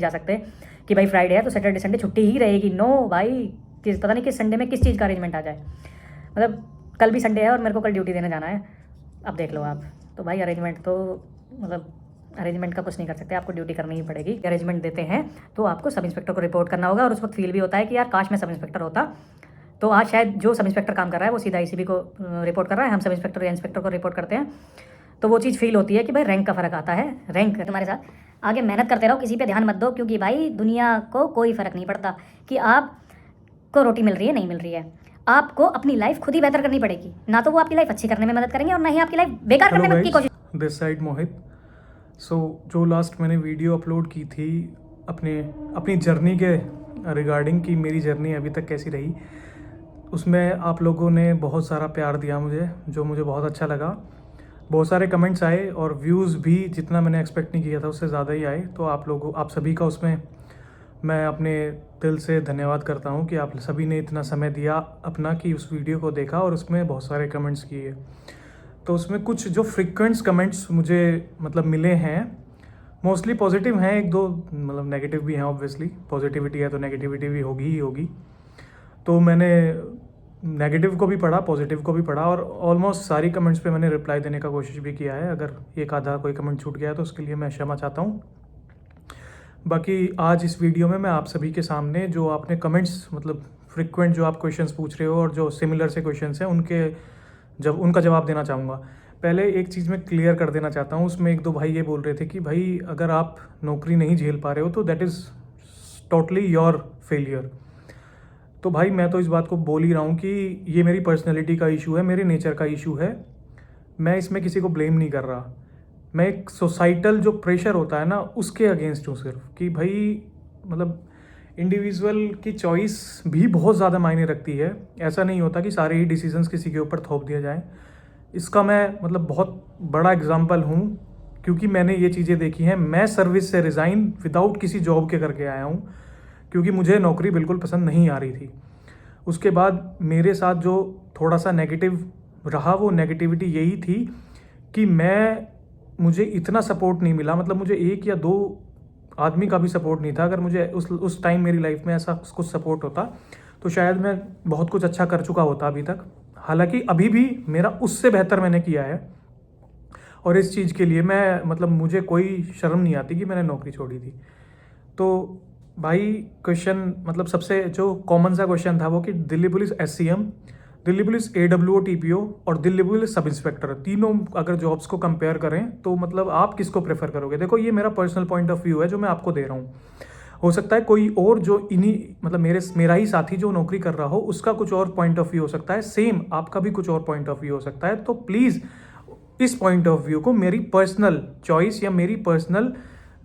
जा सकते कि भाई फ्राइडे है तो सैटरडे संडे छुट्टी ही रहेगी। नो भाई, पता नहीं किस संडे में किस चीज़ का अरेंजमेंट आ जाए। मतलब कल भी संडे है और मेरे को कल ड्यूटी देने जाना है, अब देख लो आप। तो भाई अरेंजमेंट तो मतलब अरेंजमेंट का कुछ नहीं कर सकते, आपको ड्यूटी करनी ही पड़ेगी। अरेंजमेंट देते हैं तो आपको सब इंस्पेक्टर को रिपोर्ट करना होगा, और उस वक्त फील भी होता है कि यार काश मैं सब इंस्पेक्टर होता। तो आज शायद जो सब इंस्पेक्टर काम कर रहा है वो सीधा ACP को रिपोर्ट कर रहा है, हम सब इंस्पेक्टर या इंस्पेक्टर को रिपोर्ट करते हैं। तो वो चीज़ फील होती है कि भाई रैंक का फ़र्क आता है। रैंक तुम्हारे साथ आगे मेहनत करते रहो, किसी पे ध्यान मत दो, क्योंकि भाई दुनिया को कोई फ़र्क नहीं पड़ता कि आपको रोटी मिल रही है नहीं मिल रही है। आपको अपनी लाइफ खुद ही बेहतर करनी पड़ेगी, ना तो वो आपकी लाइफ अच्छी करने में मदद करेंगे और ना ही आपकी लाइफ बेकार करने में की कोशिश। दिस साइड मोहित। सो जो लास्ट मैंने वीडियो अपलोड की थी अपनी जर्नी के रिगार्डिंग कि मेरी जर्नी अभी तक कैसी रही, उसमें आप लोगों ने बहुत सारा प्यार दिया मुझे, जो मुझे बहुत अच्छा लगा। बहुत सारे कमेंट्स आए और व्यूज़ भी जितना मैंने एक्सपेक्ट नहीं किया था उससे ज़्यादा ही आए। तो आप सभी का उसमें मैं अपने दिल से धन्यवाद करता हूँ कि आप सभी ने इतना समय दिया अपना कि उस वीडियो को देखा और उसमें बहुत सारे कमेंट्स किए। तो उसमें कुछ जो फ्रिक्वेंट्स कमेंट्स मुझे मतलब मिले हैं, मोस्टली पॉजिटिव हैं, एक दो मतलब नेगेटिव भी हैं। ऑब्वियसली पॉजिटिविटी है तो नेगेटिविटी भी होगी ही होगी। तो मैंने नेगेटिव को भी पढ़ा, पॉजिटिव को भी पढ़ा, और ऑलमोस्ट सारी कमेंट्स पे मैंने रिप्लाई देने का कोशिश भी किया है। अगर एक आधा कोई कमेंट छूट गया है तो उसके लिए मैं क्षमा चाहता हूँ। बाकी आज इस वीडियो में मैं आप सभी के सामने जो आपने कमेंट्स मतलब फ्रिक्वेंट जो आप क्वेश्चंस पूछ रहे हो और जो सिमिलर से क्वेश्चंस हैं उनका जवाब देना चाहूँगा। पहले एक चीज़ मैं क्लियर कर देना चाहता हूँ। उसमें एक दो भाई ये बोल रहे थे कि भाई अगर आप नौकरी नहीं झेल पा रहे हो तो that is totally your failure. तो भाई मैं तो इस बात को बोल ही रहा हूँ कि ये मेरी पर्सनैलिटी का इशू है, मेरे नेचर का इशू है। मैं इसमें किसी को ब्लेम नहीं कर रहा। मैं एक सोसाइटल जो प्रेशर होता है ना उसके अगेंस्ट हूँ सिर्फ, कि भाई मतलब इंडिविजुअल की चॉइस भी बहुत ज़्यादा मायने रखती है। ऐसा नहीं होता कि सारे ही डिसीजंस किसी के ऊपर थोप दिया जाए। इसका मैं मतलब बहुत बड़ा एग्जाम्पल हूँ, क्योंकि मैंने ये चीज़ें देखी हैं। मैं सर्विस से रिज़ाइन विदाउट किसी जॉब के करके आया हूँ, क्योंकि मुझे नौकरी बिल्कुल पसंद नहीं आ रही थी। उसके बाद मेरे साथ जो थोड़ा सा नेगेटिव रहा, वो नेगेटिविटी यही थी कि मुझे इतना सपोर्ट नहीं मिला। मतलब मुझे एक या दो आदमी का भी सपोर्ट नहीं था। अगर मुझे उस टाइम मेरी लाइफ में ऐसा कुछ सपोर्ट होता तो शायद मैं बहुत कुछ अच्छा कर चुका होता अभी तक। हालांकि अभी भी मेरा उससे बेहतर मैंने किया है, और इस चीज़ के लिए मैं मतलब मुझे कोई शर्म नहीं आती कि मैंने नौकरी छोड़ी थी। तो भाई क्वेश्चन मतलब सबसे जो कॉमन सा क्वेश्चन था वो कि Delhi police SCM, Delhi police AWO TPO और दिल्ली पुलिस सब इंस्पेक्टर, तीनों अगर जॉब्स को कंपेयर करें तो मतलब आप किसको प्रेफर करोगे। देखो ये मेरा पर्सनल पॉइंट ऑफ व्यू है जो मैं आपको दे रहा हूँ। हो सकता है कोई और जो इन्हीं मतलब मेरा ही साथी जो नौकरी कर रहा हो उसका कुछ और पॉइंट ऑफ व्यू हो सकता है, सेम आपका भी कुछ और पॉइंट ऑफ व्यू हो सकता है। तो प्लीज़ इस पॉइंट ऑफ व्यू को मेरी पर्सनल चॉइस या मेरी पर्सनल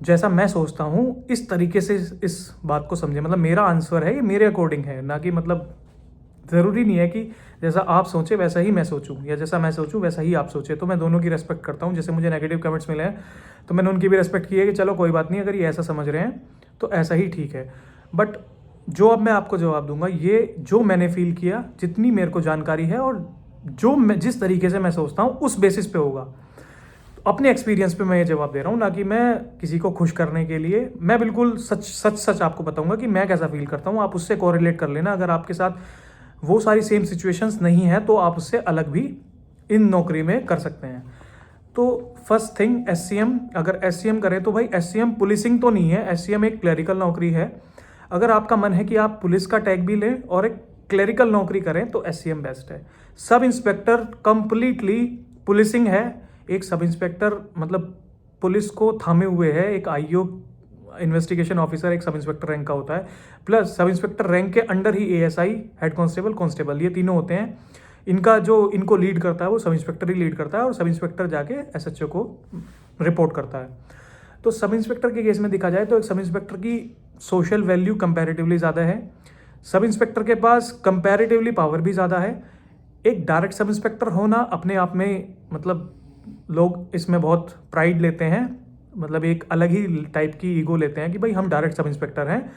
जैसा मैं सोचता हूँ इस तरीके से इस बात को समझे। मतलब मेरा आंसर है, ये मेरे अकॉर्डिंग है, ना कि मतलब ज़रूरी नहीं है कि जैसा आप सोचे वैसा ही मैं सोचूं या जैसा मैं सोचूं वैसा ही आप सोचे। तो मैं दोनों की रेस्पेक्ट करता हूं। जैसे मुझे नेगेटिव कमेंट्स मिले हैं तो मैंने उनकी भी रेस्पेक्ट की है कि चलो कोई बात नहीं, अगर ये ऐसा समझ रहे हैं तो ऐसा ही ठीक है। बट जो अब मैं आपको जवाब दूंगा, ये जो मैंने फील किया, जितनी मेरे को जानकारी है और जो मैं जिस तरीके से मैं सोचता हूँ उस बेसिस पे होगा। अपने एक्सपीरियंस पे मैं ये जवाब दे रहा हूँ, ना कि मैं किसी को खुश करने के लिए। मैं बिल्कुल सच आपको बताऊंगा कि मैं कैसा फील करता हूँ। आप उससे कोरिलेट कर लेना। अगर आपके साथ वो सारी सेम सिचुएशंस नहीं है तो आप उससे अलग भी इन नौकरी में कर सकते हैं। तो फर्स्ट थिंग SCM, अगर SCM करें तो भाई SCM पुलिसिंग तो नहीं है, SCM एक क्लरिकल नौकरी है। अगर आपका मन है कि आप पुलिस का टैग भी लें और एक क्लरिकल नौकरी करें तो SCM बेस्ट है। सब इंस्पेक्टर कंप्लीटली पुलिसिंग है। एक सब इंस्पेक्टर मतलब पुलिस को थामे हुए है। एक IO इन्वेस्टिगेशन ऑफिसर एक सब इंस्पेक्टर रैंक का होता है, प्लस सब इंस्पेक्टर रैंक के अंडर ही ASI, हेड कांस्टेबल, कांस्टेबल, ये तीनों होते हैं। इनको लीड करता है वो सब इंस्पेक्टर ही लीड करता है, और सब इंस्पेक्टर जाके SHO को रिपोर्ट करता है। तो सब इंस्पेक्टर के केस में देखा जाए तो एक सब इंस्पेक्टर की सोशल वैल्यू कंपैरेटिवली ज़्यादा है। सब इंस्पेक्टर के पास कंपैरेटिवली पावर भी ज़्यादा है। एक डायरेक्ट सब इंस्पेक्टर होना अपने आप में मतलब लोग इसमें बहुत प्राइड लेते हैं, मतलब एक अलग ही टाइप की ईगो लेते हैं कि भाई हम डायरेक्ट सब इंस्पेक्टर हैं।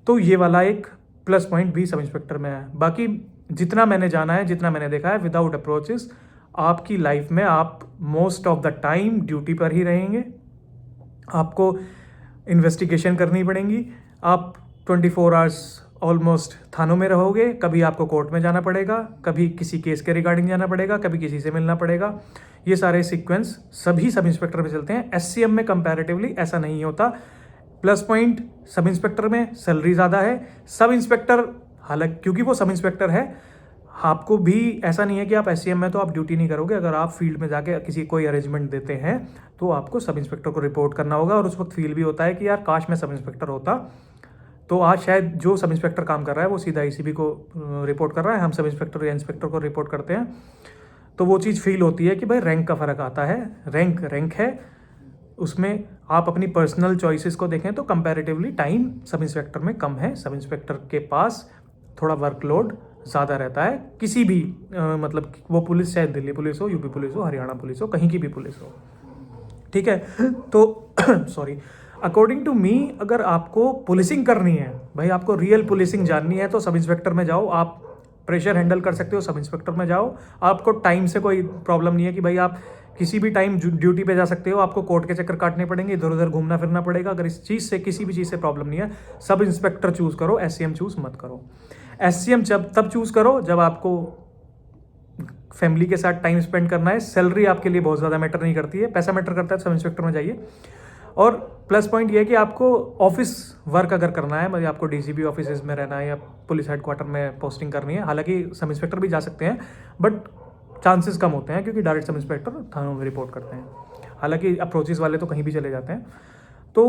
तो ये वाला एक प्लस पॉइंट भी सब इंस्पेक्टर में है। बाकी जितना मैंने जाना है, जितना मैंने देखा है, विदाउट अप्रोचेस आपकी लाइफ में आप most of the time duty पर ही रहेंगे। आपको इन्वेस्टिगेशन करनी पड़ेंगी, आप 24 आवर्स ऑलमोस्ट थानों में रहोगे, कभी आपको कोर्ट में जाना पड़ेगा, कभी किसी केस के रिगार्डिंग जाना पड़ेगा, कभी किसी से मिलना पड़ेगा। ये सारे सीक्वेंस सभी सब इंस्पेक्टर में चलते हैं। एससीएम में कंपैरेटिवली ऐसा नहीं होता। प्लस पॉइंट, सब इंस्पेक्टर में सैलरी ज़्यादा है। सब इंस्पेक्टर, हालांकि क्योंकि वो सब इंस्पेक्टर है, आपको भी ऐसा नहीं है कि आप एससीएम में तो आप ड्यूटी नहीं करोगे। अगर आप फील्ड में जाके किसी कोई अरेंजमेंट देते हैं तो आपको सब इंस्पेक्टर को रिपोर्ट करना होगा। और उस वक्त फील भी होता है कि यार काश मैं सब इंस्पेक्टर होता, तो आज शायद जो सब इंस्पेक्टर काम कर रहा है वो सीधा एसीपी को रिपोर्ट कर रहा है, हम सब इंस्पेक्टर या इंस्पेक्टर को रिपोर्ट करते हैं। तो वो चीज़ फील होती है कि भाई रैंक का फ़र्क आता है। रैंक है, उसमें आप अपनी पर्सनल चॉइसेस को देखें तो कंपैरेटिवली टाइम सब इंस्पेक्टर में कम है। सब इंस्पेक्टर के पास थोड़ा वर्कलोड ज़्यादा रहता है, किसी भी मतलब वो पुलिस, चाहे दिल्ली पुलिस हो, यूपी पुलिस हो, हरियाणा पुलिस हो, कहीं की भी पुलिस हो, ठीक है। तो सॉरी, अकॉर्डिंग टू मी, अगर आपको पुलिसिंग करनी है, भाई आपको रियल पुलिसिंग जाननी है, तो सब इंस्पेक्टर में जाओ। आप प्रेशर हैंडल कर सकते हो, सब इंस्पेक्टर में जाओ। आपको टाइम से कोई प्रॉब्लम नहीं है कि भाई आप किसी भी टाइम ड्यूटी पे जा सकते हो। आपको कोर्ट के चक्कर काटने पड़ेंगे, इधर उधर घूमना फिरना पड़ेगा। अगर इस चीज़ से, किसी भी चीज़ से प्रॉब्लम नहीं है, सब इंस्पेक्टर चूज़ करो, एससीएम चूज़ मत करो। एससीएम तब चूज़ करो जब आपको फैमिली के साथ टाइम स्पेंड करना है। सैलरी आपके लिए बहुत ज़्यादा मैटर नहीं करती है, पैसा मैटर करता है, सब इंस्पेक्टर में जाइए। और प्लस पॉइंट ये है कि आपको ऑफिस वर्क अगर करना है, मतलब आपको डीसीपी ऑफिस में रहना है या पुलिस हेडक्वार्टर में पोस्टिंग करनी है, हालांकि सब इंस्पेक्टर भी जा सकते हैं, बट चांसेस कम होते हैं क्योंकि डायरेक्ट सब इंस्पेक्टर थानों में रिपोर्ट करते हैं। हालांकि अप्रोचेस वाले तो कहीं भी चले जाते हैं। तो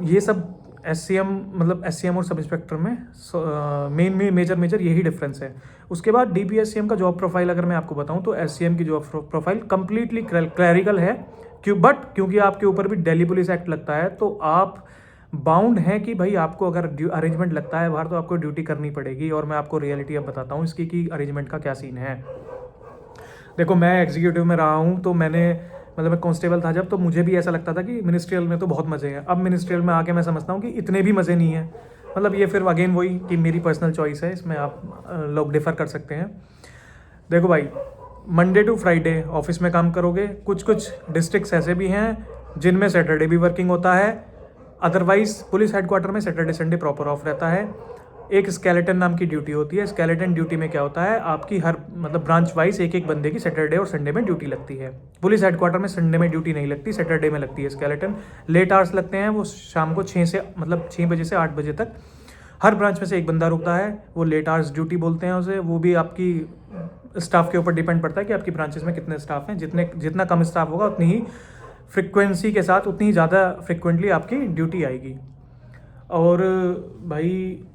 ये सब एससीएम, मतलब एससीएम और सब इंस्पेक्टर में मेजर यही डिफरेंस है। उसके बाद डीपीएससीएम का जॉब प्रोफाइल अगर मैं आपको बताऊं तो एससीएम की जॉब प्रोफाइल कंप्लीटली क्लैरिकल है। क्योंकि आपके ऊपर भी दिल्ली पुलिस एक्ट लगता है, तो आप बाउंड हैं कि भाई आपको अगर अरेंजमेंट लगता है बाहर तो आपको ड्यूटी करनी पड़ेगी। और मैं आपको रियलिटी अब बताता हूँ इसकी कि अरेंजमेंट का क्या सीन है। देखो, मैं एग्जीक्यूटिव में रहा हूँ, तो मैं कांस्टेबल था जब, तो मुझे भी ऐसा लगता था कि मिनिस्ट्रियल में तो बहुत मज़े हैं। अब मिनिस्ट्रियल में आके मैं समझता हूँ कि इतने भी मज़े नहीं हैं। मतलब ये फिर अगेन वही कि मेरी पर्सनल चॉइस है, इसमें आप लोग डिफ़र कर सकते हैं। देखो भाई, मंडे टू फ्राइडे ऑफिस में काम करोगे। कुछ डिस्ट्रिक्ट्स ऐसे भी हैं जिनमें सैटरडे भी वर्किंग होता है। अदरवाइज पुलिस हेडक्वार्टर में सैटरडे संडे प्रॉपर ऑफ रहता है। एक स्केलेटन नाम की ड्यूटी होती है। स्केलेटन ड्यूटी में क्या होता है, आपकी हर ब्रांच वाइज एक बंदे की सैटरडे और संडे में ड्यूटी लगती है। पुलिस हेडक्वार्टर में संडे में ड्यूटी नहीं लगती, सैटरडे में लगती है स्केलेटन। लेट आवर्स लगते हैं, वो शाम को 6 बजे से 8 बजे तक हर ब्रांच में से एक बंदा रुकता है। वो लेट आवर्स ड्यूटी बोलते हैं उसे। वो भी आपकी स्टाफ के ऊपर डिपेंड पड़ता है कि आपकी ब्रांचेस में कितने स्टाफ हैं। जितना कम स्टाफ होगा उतनी ही फ्रिक्वेंसी के साथ, उतनी ही ज़्यादा फ्रिक्वेंटली आपकी ड्यूटी आएगी। और भाई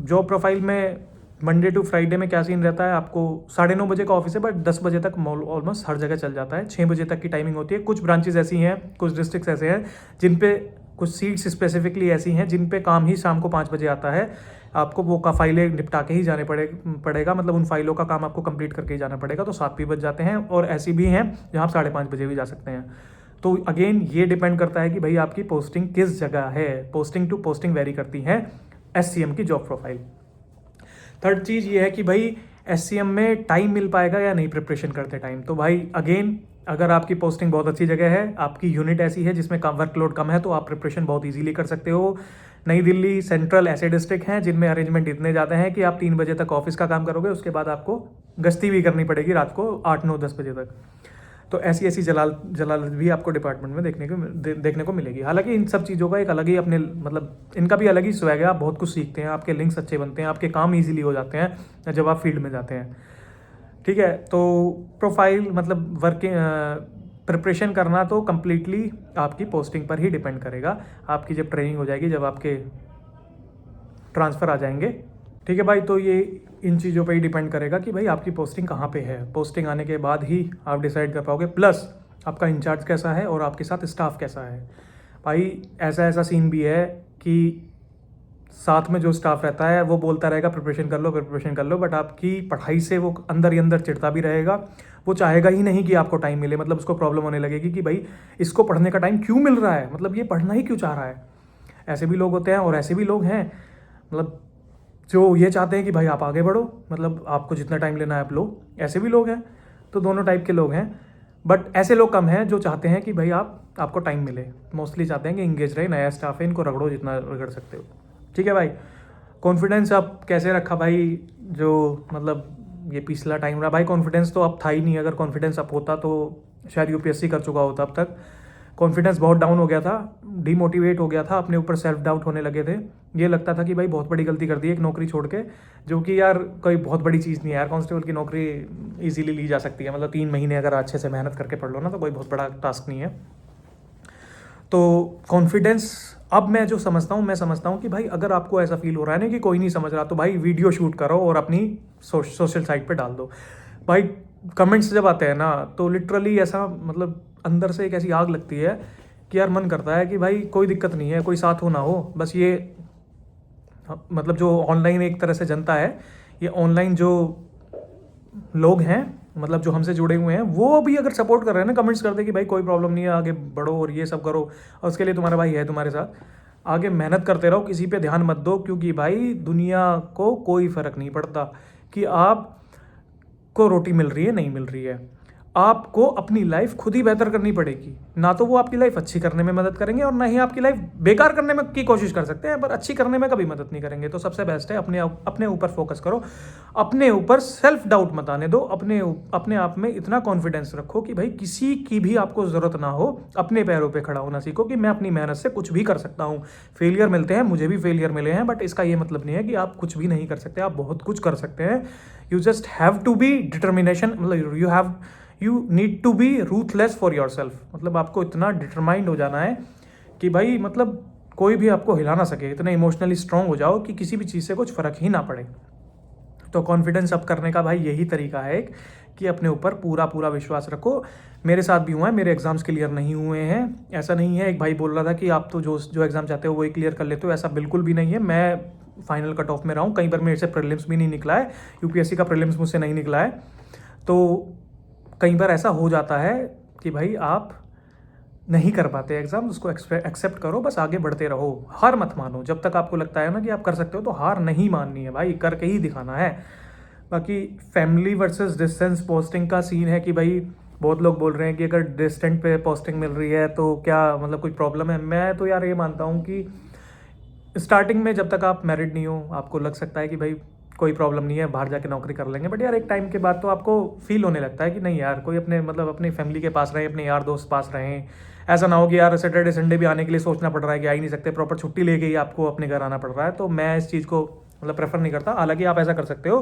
जॉब प्रोफाइल में मंडे टू फ्राइडे में क्या सीन रहता है, आपको 9:30 बजे का ऑफिस है, बट 10 बजे तक ऑलमोस्ट हर जगह चल जाता है। 6 बजे तक की टाइमिंग होती है। कुछ ब्रांचेस ऐसी हैं, कुछ डिस्ट्रिक्ट्स ऐसे हैं जिन पे, कुछ सीट्स स्पेसिफिकली ऐसी हैं जिन पे काम ही शाम को 5 बजे आता है। आपको वो का फाइलें निपटा के ही जाने पड़ेगा, मतलब उन फाइलों का काम आपको कंप्लीट करके ही जाना पड़ेगा। तो 7 भी बज जाते हैं। और ऐसी भी हैं जहाँ आप 5:30 बजे भी जा सकते हैं। तो अगेन ये डिपेंड करता है कि भाई आपकी पोस्टिंग किस जगह है। पोस्टिंग टू पोस्टिंग वेरी करती है एससीएम की जॉब प्रोफाइल। थर्ड चीज़ ये है कि भाई एससीएम में टाइम मिल पाएगा या नहीं प्रिपरेशन करते टाइम। तो भाई अगेन, अगर आपकी पोस्टिंग बहुत अच्छी जगह है, आपकी यूनिट ऐसी है जिसमें वर्कलोड कम है, तो आप प्रिपरेशन बहुत इजीली कर सकते हो। नई दिल्ली, सेंट्रल ऐसे डिस्ट्रिक्ट हैं जिनमें अरेंजमेंट इतने ज़्यादा हैं कि आप 3 बजे तक ऑफिस का काम करोगे, उसके बाद आपको गश्ती भी करनी पड़ेगी रात को 8, 9, 10 बजे तक। तो ऐसी जलाल भी आपको डिपार्टमेंट में देखने को मिलेगी। हालांकि इन सब चीज़ों का एक अलग ही अपने, मतलब इनका भी अलग ही स्वैग है। आप बहुत कुछ सीखते हैं, आपके लिंक्स अच्छे बनते हैं, आपके काम इजीली हो जाते हैं जब आप फील्ड में जाते हैं, ठीक है। तो प्रोफाइल, मतलब वर्किंग प्रिपरेशन करना तो कम्प्लीटली आपकी पोस्टिंग पर ही डिपेंड करेगा। आपकी जब ट्रेनिंग हो जाएगी, जब आपके ट्रांसफ़र आ जाएंगे, ठीक है भाई, तो ये इन चीज़ों पे ही डिपेंड करेगा कि भाई आपकी पोस्टिंग कहाँ पे है। पोस्टिंग आने के बाद ही आप डिसाइड कर पाओगे, प्लस आपका इंचार्ज कैसा है और आपके साथ स्टाफ कैसा है। भाई ऐसा सीन भी है कि साथ में जो स्टाफ रहता है वो बोलता रहेगा प्रिपरेशन कर लो, बट आपकी पढ़ाई से वो अंदर ही अंदर चिढ़ता भी रहेगा। वो चाहेगा ही नहीं कि आपको टाइम मिले, मतलब उसको प्रॉब्लम होने लगेगी कि भाई इसको पढ़ने का टाइम क्यों मिल रहा है, मतलब ये पढ़ना ही क्यों चाह रहा है। ऐसे भी लोग होते हैं और ऐसे भी लोग हैं, मतलब जो ये चाहते हैं कि भाई आप आगे बढ़ो, मतलब आपको जितना टाइम लेना है आप लो। ऐसे भी लोग हैं, तो दोनों टाइप के लोग हैं। बट ऐसे लोग कम हैं जो चाहते हैं कि भाई आपको टाइम मिले। मोस्टली चाहते हैं कि इंगेज रहे, नया स्टाफ है, इनको रगड़ो जितना रगड़ सकते हो। ठीक है भाई। कॉन्फिडेंस अब कैसे रखा भाई, जो मतलब ये पिछला टाइम रहा भाई, कॉन्फिडेंस तो अब था ही नहीं। अगर कॉन्फिडेंस अप होता तो शायद यूपीएससी कर चुका होता अब तक। कॉन्फिडेंस बहुत डाउन हो गया था, डीमोटिवेट हो गया था, अपने ऊपर सेल्फ डाउट होने लगे थे। ये लगता था कि भाई बहुत बड़ी गलती कर दी एक नौकरी छोड़ के, जो कि यार कोई बहुत बड़ी चीज़ नहीं है यार। कांस्टेबल की नौकरी इजीली ली जा सकती है, मतलब 3 महीने अगर अच्छे से मेहनत करके पढ़ लो ना तो कोई बहुत बड़ा टास्क नहीं है। तो कॉन्फिडेंस अब मैं जो समझता हूँ, मैं समझता हूँ कि भाई अगर आपको ऐसा फील हो रहा है ना कि कोई नहीं समझ रहा, तो भाई वीडियो शूट करो और अपनी सोशल साइट पे डाल दो। भाई कमेंट्स जब आते हैं ना तो लिटरली ऐसा मतलब अंदर से एक ऐसी आग लगती है कि यार मन करता है कि भाई कोई दिक्कत नहीं है, कोई साथ हो ना हो, बस ये मतलब जो ऑनलाइन एक तरह से जनता है, ये ऑनलाइन जो लोग हैं मतलब जो हमसे जुड़े हुए हैं, वो भी अगर सपोर्ट कर रहे हैं ना, कमेंट्स करते कि भाई कोई प्रॉब्लम नहीं है, आगे बढ़ो और ये सब करो, और उसके लिए तुम्हारा भाई है तुम्हारे साथ, आगे मेहनत करते रहो, किसी पे ध्यान मत दो। क्योंकि भाई दुनिया को कोई फ़र्क नहीं पड़ता कि आपको रोटी मिल रही है नहीं मिल रही है। आपको अपनी लाइफ खुद ही बेहतर करनी पड़ेगी। ना तो वो आपकी लाइफ अच्छी करने में मदद करेंगे और ना ही आपकी लाइफ बेकार करने में की कोशिश कर सकते हैं, पर अच्छी करने में कभी मदद नहीं करेंगे। तो सबसे बेस्ट है अपने ऊपर फोकस करो, अपने ऊपर सेल्फ डाउट मत आने दो, अपने आप में इतना कॉन्फिडेंस रखो कि भाई किसी की भी आपको ज़रूरत ना हो, अपने पैरों पर खड़ा होना सीखो कि मैं अपनी मेहनत से कुछ भी कर सकता हूँ। फेलियर मिलते हैं, मुझे भी फेलियर मिले हैं, बट इसका ये मतलब नहीं है कि आप कुछ भी नहीं कर सकते, आप बहुत कुछ कर सकते हैं। You just have to be determination, मतलब you need to be ruthless for yourself. मतलब आपको इतना डिटरमाइंड हो जाना है कि भाई मतलब कोई भी आपको हिला ना सके, इतने इमोशनली स्ट्रांग हो जाओ कि किसी भी चीज़ से कुछ फ़र्क ही ना पड़े। तो कॉन्फिडेंस अप करने का भाई यही तरीका है एक, कि अपने ऊपर पूरा विश्वास रखो। मेरे साथ भी हुआ है, मेरे एग्जाम्स क्लियर नहीं हुए हैं, ऐसा नहीं है। एक भाई बोल रहा था कि आप तो जो एग्ज़ाम चाहते हो वही क्लियर कर लेते हो, ऐसा बिल्कुल भी नहीं है। मैं फाइनल कट ऑफ में रहा हूँ, कई बार मेरे से प्रीलिम्स भी नहीं निकला है, यूपीएससी का प्रीलिम्स मुझसे नहीं निकला है। तो कई बार ऐसा हो जाता है कि भाई आप नहीं कर पाते एग्ज़ाम, उसको एक्सेप्ट करो, बस आगे बढ़ते रहो, हार मत मानो। जब तक आपको लगता है ना कि आप कर सकते हो तो हार नहीं माननी है भाई, करके ही दिखाना है। बाकी फैमिली वर्सेस डिस्टेंस पोस्टिंग का सीन है कि भाई बहुत लोग बोल रहे हैं कि अगर डिस्टेंट पे पोस्टिंग मिल रही है तो क्या मतलब कोई प्रॉब्लम है। मैं तो यार ये मानता हूँ कि स्टार्टिंग में जब तक आप मैरिड नहीं हो, आपको लग सकता है कि भाई कोई प्रॉब्लम नहीं है, बाहर जाके नौकरी कर लेंगे, बट यार एक टाइम के बाद तो आपको फील होने लगता है कि नहीं यार, कोई अपने मतलब अपनी फैमिली के पास रहे, अपने यार दोस्त पास रहें। ऐसा ना हो कि यार सैटरडे संडे भी आने के लिए सोचना पड़ रहा है कि आ ही नहीं सकते, प्रॉपर छुट्टी लेके ही आपको अपने घर आना पड़ रहा है। तो मैं इस चीज़ को मतलब प्रेफर नहीं करता। हालांकि आप ऐसा कर सकते हो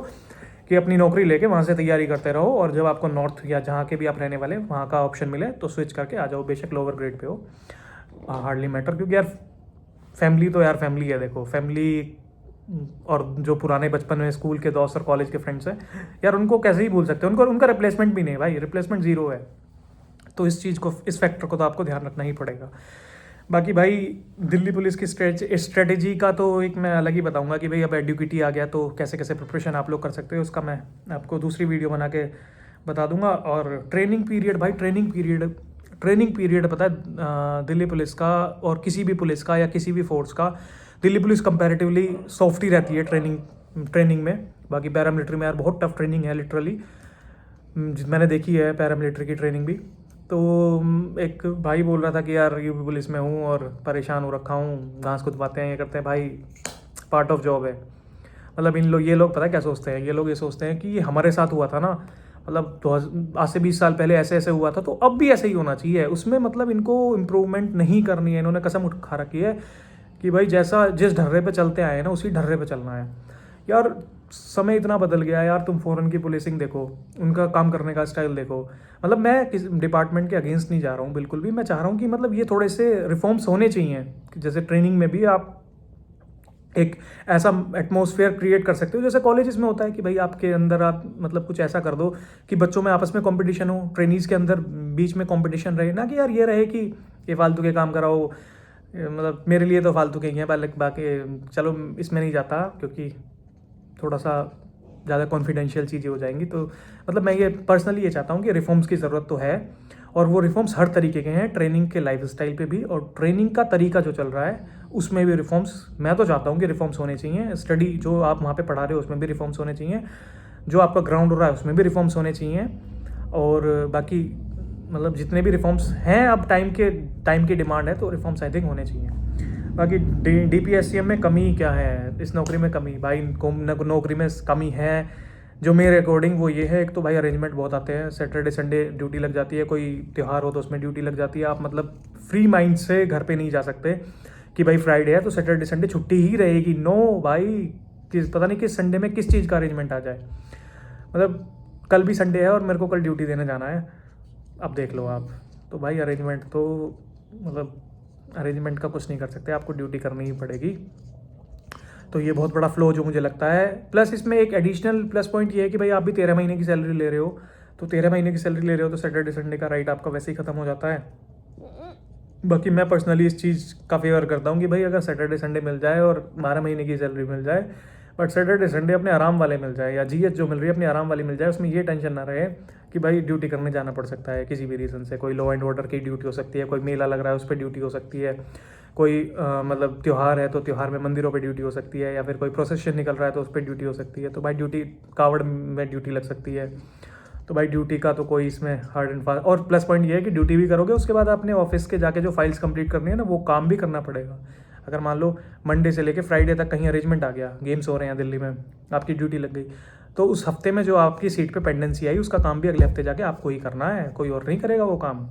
कि अपनी नौकरी लेके वहाँ से तैयारी करते रहो, और जब आपको नॉर्थ या जहाँ के भी आप रहने वाले वहाँ का ऑप्शन मिले तो स्विच करके आ जाओ, बेशक लोअर ग्रेड पे हो, हार्डली मैटर। क्योंकि यार फैमिली तो यार फैमिली है। देखो फैमिली और जो पुराने बचपन में स्कूल के दोस्त और कॉलेज के फ्रेंड्स हैं यार, उनको कैसे ही भूल सकते हैं, उनका रिप्लेसमेंट भी नहीं है भाई, रिप्लेसमेंट ज़ीरो है। तो इस चीज़ को, इस फैक्टर को तो आपको ध्यान रखना ही पड़ेगा। बाकी भाई दिल्ली पुलिस की स्ट्रेटेजी का तो एक मैं अलग ही बताऊंगा कि भाई अब एडुकेटी आ गया तो कैसे कैसे प्रिपरेशन आप लोग कर सकते हो, उसका मैं आपको दूसरी वीडियो बना के बता दूंगा। और ट्रेनिंग पीरियड भाई, ट्रेनिंग पीरियड पता है दिल्ली पुलिस का और किसी भी पुलिस का या किसी भी फोर्स का, दिल्ली पुलिस कंपैरेटिवली सॉफ्ट ही रहती है ट्रेनिंग में। बाकी पैरामिलिट्री में यार बहुत टफ ट्रेनिंग है लिटरली, मैंने देखी है पैरामिलिट्री की ट्रेनिंग भी। तो एक भाई बोल रहा था कि यार यूपी पुलिस में हूँ और परेशान हो रखा हूँ, घास कुतवाते हैं, ये करते हैं। भाई पार्ट ऑफ जॉब है। मतलब ये लोग पता है क्या सोचते हैं, ये लोग ये सोचते हैं कि ये हमारे साथ हुआ था ना, मतलब आज से 20 साल पहले ऐसे ऐसे हुआ था तो अब भी ऐसे ही होना चाहिए। उसमें मतलब इनको इम्प्रूवमेंट नहीं करनी है। इन्होंने कसम उठा रखी है कि भाई जिस ढर्रे पे चलते आए हैं ना उसी ढर्रे पे चलना है। यार समय इतना बदल गया है यार, तुम फॉरेन की पुलिसिंग देखो, उनका काम करने का स्टाइल देखो। मतलब मैं किसी डिपार्टमेंट के अगेंस्ट नहीं जा रहा हूँ बिल्कुल भी, मैं चाह रहा हूँ कि मतलब ये थोड़े से रिफॉर्म्स होने चाहिए। जैसे ट्रेनिंग में भी आप एक ऐसा एटमॉस्फेयर क्रिएट कर सकते हो जैसे कॉलेजेस में होता है कि भाई आपके अंदर आप मतलब कुछ ऐसा कर दो कि बच्चों में आपस में कंपटीशन हो, ट्रेनीज के अंदर बीच में कंपटीशन रहे ना कि यार ये रहे कि ये फालतू के काम कराओ। मतलब मेरे लिए तो फालतू के ही हैं, बाकी चलो इसमें नहीं जाता क्योंकि थोड़ा सा ज़्यादा कॉन्फिडेंशियल चीज़ें हो जाएंगी। तो मतलब मैं ये पर्सनली ये चाहता हूँ कि रिफॉर्म्स की ज़रूरत तो है, और वो रिफॉर्म्स हर तरीके के हैं, ट्रेनिंग के लाइफ स्टाइल पे भी, और ट्रेनिंग का तरीका जो चल रहा है उसमें भी रिफॉर्म्स मैं तो चाहता हूँ कि रिफॉर्म्स होने चाहिए। स्टडी जो आप वहाँ पे पढ़ा रहे हो उसमें भी रिफॉर्म्स होने चाहिए, जो आपका ग्राउंड हो रहा है उसमें भी रिफॉर्म्स होने चाहिए। और बाकी मतलब जितने भी रिफॉर्म्स हैं अब टाइम की डिमांड है, तो रिफॉर्म्स आई थिंक होने चाहिए। बाकी DPSCM में कमी क्या है, इस नौकरी में कमी भाई, नौकरी में कमी है जो मेरे अकॉर्डिंग वो ये है, एक तो भाई अरेंजमेंट बहुत आते हैं, सैटरडे संडे ड्यूटी लग जाती है, कोई त्यौहार हो तो उसमें ड्यूटी लग जाती है, आप मतलब फ्री माइंड से घर पे नहीं जा सकते कि भाई फ्राइडे है तो सैटरडे संडे छुट्टी ही रहेगी। नो भाई, पता नहीं किस संडे में किस चीज़ का अरेंजमेंट आ जाए। मतलब कल भी संडे है और मेरे को कल ड्यूटी देने जाना है, अब देख लो आप। तो भाई अरेंजमेंट तो मतलब अरेंजमेंट का कुछ नहीं कर सकते, आपको ड्यूटी करनी ही पड़ेगी। तो ये बहुत बड़ा फ्लो जो मुझे लगता है। प्लस इसमें एक एडिशनल प्लस पॉइंट ये है कि भाई आप भी 13 महीने की सैलरी ले रहे हो, तो 13 महीने की सैलरी ले रहे हो तो सैटरडे संडे का राइट आपका वैसे ही ख़त्म हो जाता है। बाकी मैं पर्सनली इस चीज़ का फेवर करता हूँ कि भाई अगर सैटरडे संडे मिल जाए और 12 महीने की सैलरी मिल जाए, बट सैटरडे संडे अपने आराम वाले मिल जाए, या GH जो मिल रही है अपनी आराम वाली मिल जाए, उसमें ये टेंशन ना रहे कि भाई ड्यूटी करने जाना पड़ सकता है किसी भी रीज़न से। कोई लॉ एंड ऑर्डर की ड्यूटी हो सकती है, कोई मेला लग रहा है उस पर ड्यूटी हो सकती है, कोई मतलब त्यौहार है तो त्यौहार में मंदिरों पे ड्यूटी हो सकती है, या फिर कोई प्रोसेशन निकल रहा है तो उस पर ड्यूटी हो सकती है। तो भाई ड्यूटी कावड़ में ड्यूटी लग सकती है, तो भाई ड्यूटी का तो कोई इसमें हार्ड एंड फास्ट। और प्लस पॉइंट ये है कि ड्यूटी भी करोगे उसके बाद अपने ऑफिस के जाके जो फाइल्स कंप्लीट करनी है ना, वो काम भी करना पड़ेगा। अगर मान लो मंडे से लेके फ्राइडे तक कहीं अरेंजमेंट आ गया, गेम्स हो रहे हैं दिल्ली में, आपकी ड्यूटी लग गई, तो उस हफ्ते में जो आपकी सीट पे पेंडेंसी आई उसका काम भी अगले हफ्ते जाके आपको ही करना है, कोई और नहीं करेगा वो काम।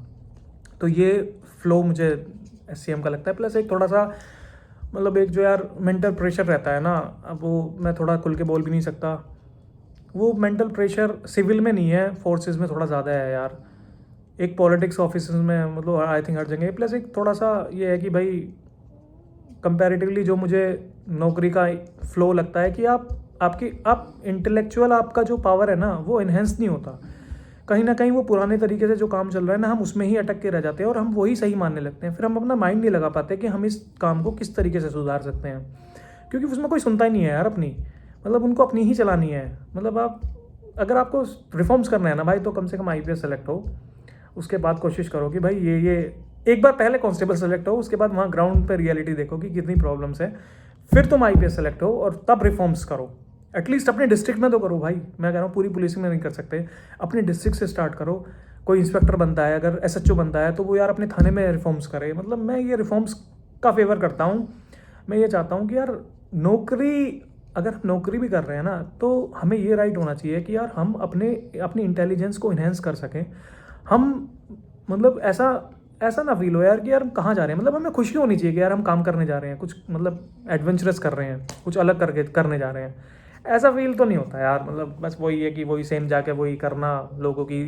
तो ये फ्लो मुझे SCM का लगता है। प्लस एक थोड़ा सा मतलब एक जो यार मेंटल प्रेशर रहता है ना, अब वो मैं थोड़ा खुल के बोल भी नहीं सकता, वो मेंटल प्रेशर सिविल में नहीं है, फोर्सेस में थोड़ा ज़्यादा है यार। एक पॉलिटिक्स ऑफिस में मतलब आई थिंक हर जगह। प्लस एक थोड़ा सा ये है कि भाई कंपैरेटिवली जो मुझे नौकरी का फ्लो लगता है कि आप इंटेलेक्चुअल आपका जो पावर है ना वो इन्हेंस नहीं होता, कहीं ना कहीं वो पुराने तरीके से जो काम चल रहा है ना हम उसमें ही अटक के रह जाते हैं और हम वही सही मानने लगते हैं। फिर हम अपना माइंड नहीं लगा पाते कि हम इस काम को किस तरीके से सुधार सकते हैं, क्योंकि उसमें कोई सुनता ही नहीं है यार अपनी, मतलब उनको अपनी ही चलानी है। मतलब आप अगर आपको रिफॉर्म्स करना है ना भाई, तो कम से कम IPS सेलेक्ट हो, उसके बाद कोशिश करो कि भाई ये एक बार पहले कांस्टेबल सेलेक्ट हो, उसके बाद वहाँ ग्राउंड पे रियलिटी देखो कि कितनी प्रॉब्लम्स है, फिर तुम IPS सेलेक्ट हो और तब रिफॉर्म्स करो। एटलीस्ट अपने डिस्ट्रिक्ट में तो करो भाई, मैं कह रहा हूँ पूरी पुलिसिंग में नहीं कर सकते, अपने डिस्ट्रिक्ट से स्टार्ट करो। कोई इंस्पेक्टर बनता है, अगर SHO बनता है तो वो यार अपने थाने में रिफॉर्म्स करे। मतलब मैं ये रिफॉर्म्स का फेवर करता हूँ। मैं ये चाहता हूँ कि यार नौकरी, अगर हम नौकरी भी कर रहे हैं ना, तो हमें ये राइट होना चाहिए कि यार हम अपनी इंटेलिजेंस को इन्हेंस कर सकें। हम मतलब ऐसा ना फील हो यार कि यार हम कहाँ जा रहे हैं, मतलब हमें खुशी होनी चाहिए कि यार हम काम करने जा रहे हैं, कुछ मतलब एडवेंचरस कर रहे हैं, कुछ अलग करने जा रहे हैं। ऐसा फील तो नहीं होता यार, मतलब बस वही है कि वही सेम जाके वही करना, लोगों की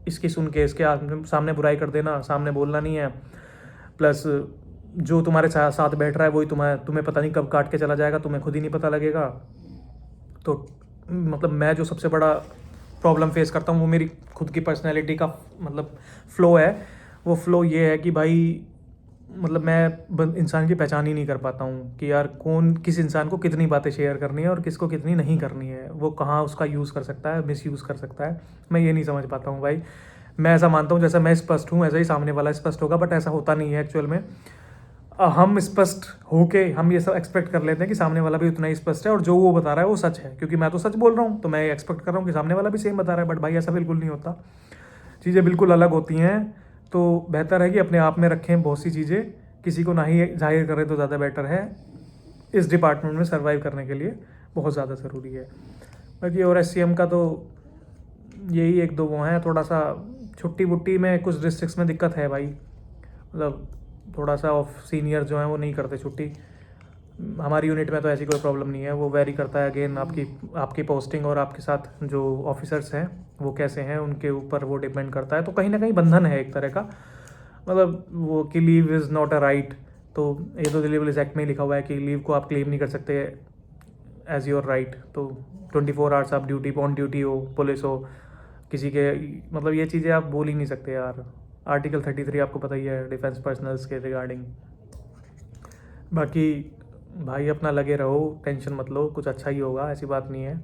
इसकी सुन के इसके सामने बुराई कर देना, सामने बोलना नहीं है। प्लस जो तुम्हारे साथ बैठ रहा है वही तुम्हें पता नहीं कब काट के चला जाएगा, तुम्हें खुद ही नहीं पता लगेगा। तो मतलब मैं जो सबसे बड़ा प्रॉब्लम फेस करता हूँ वो मेरी खुद की पर्सनैलिटी का मतलब फ्लो है। वो फ्लो ये है कि भाई मतलब मैं इंसान की पहचान ही नहीं कर पाता हूँ कि यार कौन किस इंसान को कितनी बातें शेयर करनी है और किसको कितनी नहीं करनी है, वो कहाँ उसका यूज़ कर सकता है, मिस यूज़ कर सकता है। मैं ये नहीं समझ पाता हूँ भाई। मैं ऐसा मानता हूँ जैसा मैं स्पष्ट हूँ ऐसा ही सामने वाला स्पष्ट होगा, बट ऐसा होता नहीं है एक्चुअल में। हम स्पष्ट होके हम ये सब एक्सपेक्ट कर लेते हैं कि सामने वाला भी उतना ही स्पष्ट है और जो वो बता रहा है वो सच है, क्योंकि मैं तो सच बोल रहा हूँ तो मैं एक्सपेक्ट कर रहा हूँ कि सामने वाला भी सेम बता रहा है। बट भाई ऐसा बिल्कुल नहीं होता, चीज़ें बिल्कुल अलग होती हैं। तो बेहतर है कि अपने आप में रखें बहुत सी चीज़ें, किसी को ना ही जाहिर करें तो ज़्यादा बेटर है। इस डिपार्टमेंट में सर्वाइव करने के लिए बहुत ज़्यादा ज़रूरी है। बाकी और SCM का तो यही एक दो वो हैं, थोड़ा सा छुट्टी वुट्टी में कुछ डिस्ट्रिक्ट्स में दिक्कत है भाई, मतलब थोड़ा सा ऑफ सीनियर जो हैं वो नहीं करते छुट्टी। हमारी यूनिट में तो ऐसी कोई प्रॉब्लम नहीं है, वो वेरी करता है अगेन आपकी पोस्टिंग और आपके साथ जो ऑफिसर्स हैं वो कैसे हैं उनके ऊपर वो डिपेंड करता है। तो कहीं ना कहीं बंधन है एक तरह का, मतलब वो कि leave is not a right. तो ये तो दिल्ली पुलिस एक्ट में लिखा हुआ है कि लीव को आप क्लेम नहीं कर सकते एज योर राइट। तो 24 आवर्स आप ऑन ड्यूटी हो, पुलिस हो, किसी के मतलब ये चीज़ें आप बोल ही नहीं सकते यार। आर्टिकल 33 आपको पता ही है डिफेंस पर्सनल्स के रिगार्डिंग। बाकी भाई अपना लगे रहो, टेंशन मत लो, कुछ अच्छा ही होगा, ऐसी बात नहीं है।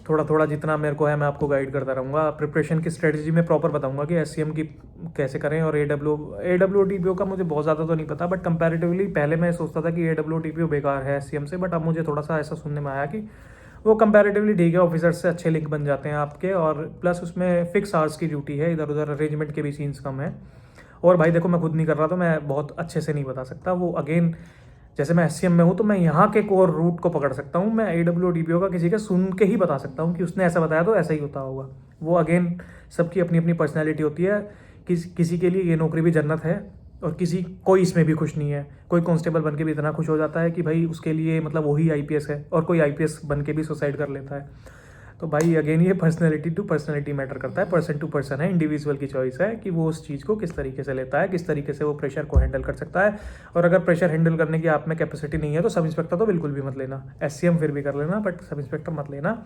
थोड़ा थोड़ा जितना मेरे को है मैं आपको गाइड करता रहूँगा। प्रिपरेशन की स्ट्रेटजी में प्रॉपर बताऊँगा कि SCM की कैसे करें। और AWO TPO का मुझे बहुत ज़्यादा तो नहीं पता, बट कंपैरेटिवली पहले मैं सोचता था कि AWO TPO बेकार है SCM से, बट अब मुझे थोड़ा सा ऐसा सुनने में आया कि वो कंपैरेटिवली ठीक है, ऑफिसर से अच्छे लिंक बन जाते हैं आपके, और प्लस उसमें फिक्स आवर्स की ड्यूटी है, इधर उधर अरेंजमेंट के भी सीन्स कम है। और भाई देखो, मैं खुद नहीं कर रहा तो मैं बहुत अच्छे से नहीं बता सकता। वो अगेन जैसे मैं SCM में हूँ तो मैं यहाँ के कोर रूट को पकड़ सकता हूँ, मैं AWO DPO का किसी का सुन के ही बता सकता हूँ कि उसने ऐसा बताया तो ऐसा ही होता होगा। वो अगेन सबकी अपनी अपनी पर्सनैलिटी होती है। किसी के लिए ये नौकरी भी जन्नत है और कोई इसमें भी खुश नहीं है। कोई कांस्टेबल बन के भी इतना खुश हो जाता है कि भाई उसके लिए मतलब वही IPS है, और कोई IPS बन के भी सुसाइड कर लेता है। तो भाई अगेन ये पर्सनैलिटी टू पर्सनैलिटी मैटर करता है, पर्सन टू पर्सन है, इंडिविजुअल की चॉइस है कि वो उस चीज़ को किस तरीके से लेता है, किस तरीके से वो प्रेशर को हैंडल कर सकता है। और अगर प्रेशर हैंडल करने की आप में कैपेसिटी नहीं है तो सब इंस्पेक्टर तो बिल्कुल भी मत लेना, SCM फिर भी कर लेना, बट सब इंस्पेक्टर मत लेना।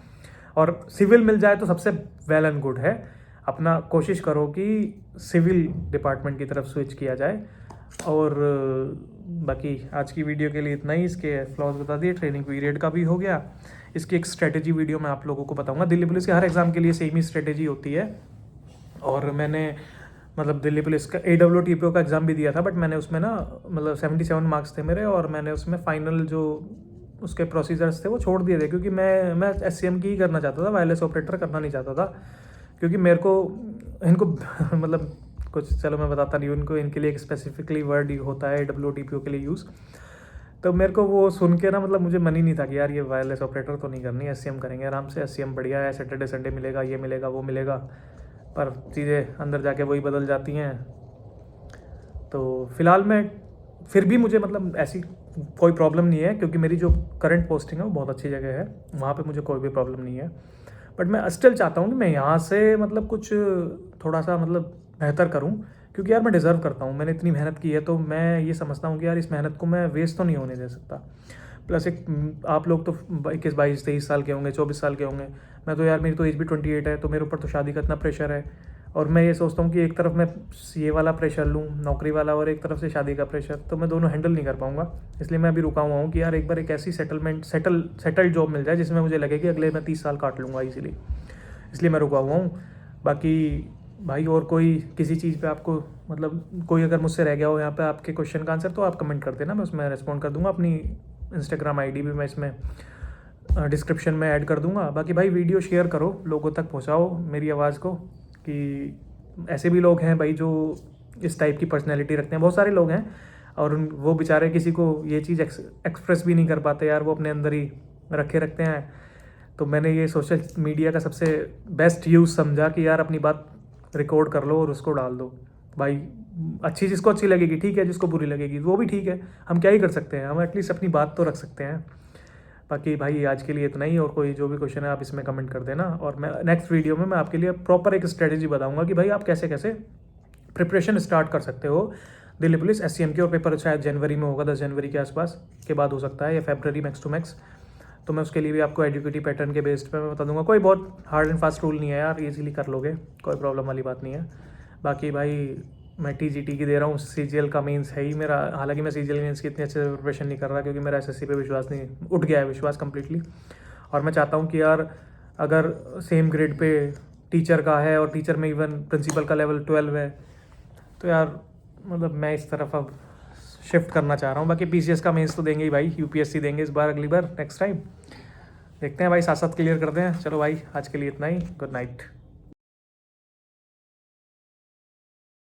और सिविल मिल जाए तो सबसे वेल एंड गुड है। अपना कोशिश करो कि सिविल डिपार्टमेंट की तरफ स्विच किया जाए। और बाकी आज की वीडियो के लिए इतना ही। इसके फ्लॉज बता दिए, ट्रेनिंग पीरियड का भी हो गया। इसकी एक स्ट्रेटेजी वीडियो मैं आप लोगों को बताऊंगा। दिल्ली पुलिस के हर एग्ज़ाम के लिए सेम ही स्ट्रेटेजी होती है, और मैंने मतलब दिल्ली पुलिस का AWO TPO का एग्ज़ाम भी दिया था, बट मैंने उसमें ना मतलब 77 मार्क्स थे मेरे, और मैंने उसमें फाइनल जो उसके प्रोसीजर्स थे वो छोड़ दिए थे, क्योंकि मैं SCM की ही करना चाहता था, वायरलेस ऑपरेटर करना नहीं चाहता था। क्योंकि मेरे को इनको मतलब कुछ, चलो मैं बताता नहीं, उनको इनके लिए एक स्पेसिफिकली वर्ड होता है AWO TPO के लिए यूज़। तो मेरे को वो सुन के ना मतलब मुझे मन ही नहीं था कि यार ये वायरलेस ऑपरेटर तो नहीं करनी, SCM करेंगे आराम से। SCM बढ़िया है, सैटरडे संडे मिलेगा, ये मिलेगा वो मिलेगा, पर चीज़ें अंदर जाके वही बदल जाती हैं। तो फिलहाल मैं फिर भी मुझे मतलब ऐसी कोई प्रॉब्लम नहीं है, क्योंकि मेरी जो करंट पोस्टिंग है वो बहुत अच्छी जगह है, वहाँ पे मुझे कोई भी प्रॉब्लम नहीं है। बट मैं स्टिल चाहता हूँ कि मैं यहाँ से मतलब कुछ थोड़ा सा मतलब बेहतर करूँ, क्योंकि यार मैं डिज़र्व करता हूँ। मैंने इतनी मेहनत की है तो मैं ये समझता हूँ कि यार इस मेहनत को मैं वेस्ट तो नहीं होने दे सकता। प्लस एक आप लोग तो 21, 22, 23 साल के होंगे, 24 साल के होंगे। मैं तो यार मेरी तो एज भी 28 है, तो मेरे ऊपर तो शादी का इतना प्रेशर है। और मैं ये सोचता हूँ कि एक तरफ मैं ये वाला प्रेशर लूँ नौकरी वाला, और एक तरफ से शादी का प्रेशर, तो मैं दोनों हैंडल नहीं कर पाऊँगा। इसलिए मैं अभी रुका हुआ हूँ कि यार एक बार एक ऐसी सेटल्ड जॉब मिल जाए जिसमें मुझे लगे कि अगले मैं 30 साल काट लूँगा इसीलिए। इसलिए मैं रुका हुआ हूँ। बाकी भाई और कोई किसी चीज़ पे आपको मतलब कोई अगर मुझसे रह गया हो यहाँ पे आपके क्वेश्चन का आंसर, तो आप कमेंट कर देना, मैं उसमें रिस्पॉन्ड कर दूँगा। अपनी Instagram ID भी मैं इसमें डिस्क्रिप्शन में ऐड कर दूँगा। बाकी भाई वीडियो शेयर करो, लोगों तक पहुँचाओ मेरी आवाज़ को, कि ऐसे भी लोग हैं भाई जो इस टाइप की पर्सनैलिटी रखते हैं, बहुत सारे लोग हैं, और वो बेचारे किसी को ये चीज़ एक्सप्रेस भी नहीं कर पाते यार, वो अपने अंदर ही रखे रखते हैं। तो मैंने ये सोशल मीडिया का सबसे बेस्ट यूज़ समझा कि यार अपनी बात रिकॉर्ड कर लो और उसको डाल दो। भाई अच्छी जिसको अच्छी लगेगी ठीक है, जिसको बुरी लगेगी वो भी ठीक है, हम क्या ही कर सकते हैं, हम एटलीस्ट अपनी बात तो रख सकते हैं। बाकी भाई आज के लिए इतना ही, और कोई जो भी क्वेश्चन है आप इसमें कमेंट कर देना, और मैं नेक्स्ट वीडियो में मैं आपके लिए प्रॉपर एक स्ट्रेटेजी बताऊंगा कि भाई आप कैसे कैसे प्रिपरेशन स्टार्ट कर सकते हो दिल्ली पुलिस SCM की। और पेपर शायद जनवरी में होगा, 10 जनवरी के आसपास के बाद हो सकता है, या फरवरी मैक्स टू मैक्स। तो मैं उसके लिए भी आपको एजुकेटिव पैटर्न के बेस्ड पे मैं बता दूंगा। कोई बहुत हार्ड एंड फास्ट रूल नहीं है यार, इजीली कर लोगे, कोई प्रॉब्लम वाली बात नहीं है। बाकी भाई मैं TGT की दे रहा हूँ, CGL का मेंस है ही मेरा। हालांकि मैं CGL मेंस की इतनी अच्छे से प्रिपरेशन नहीं कर रहा, क्योंकि मेरा SSC पे विश्वास नहीं, उठ गया है विश्वास कम्प्लीटली। और मैं चाहता हूँ कि यार अगर सेम ग्रेड पे टीचर का है, और टीचर में इवन प्रिंसिपल का लेवल 12 है, तो यार मतलब मैं इस तरफ अब शिफ्ट करना चाह रहा हूँ। बाकी PCS का मेंस तो देंगे ही भाई, UPSC देंगे इस बार, अगली बार नेक्स्ट टाइम देखते हैं भाई, साथ साथ क्लियर करते हैं। चलो भाई आज के लिए इतना ही, गुड नाइट।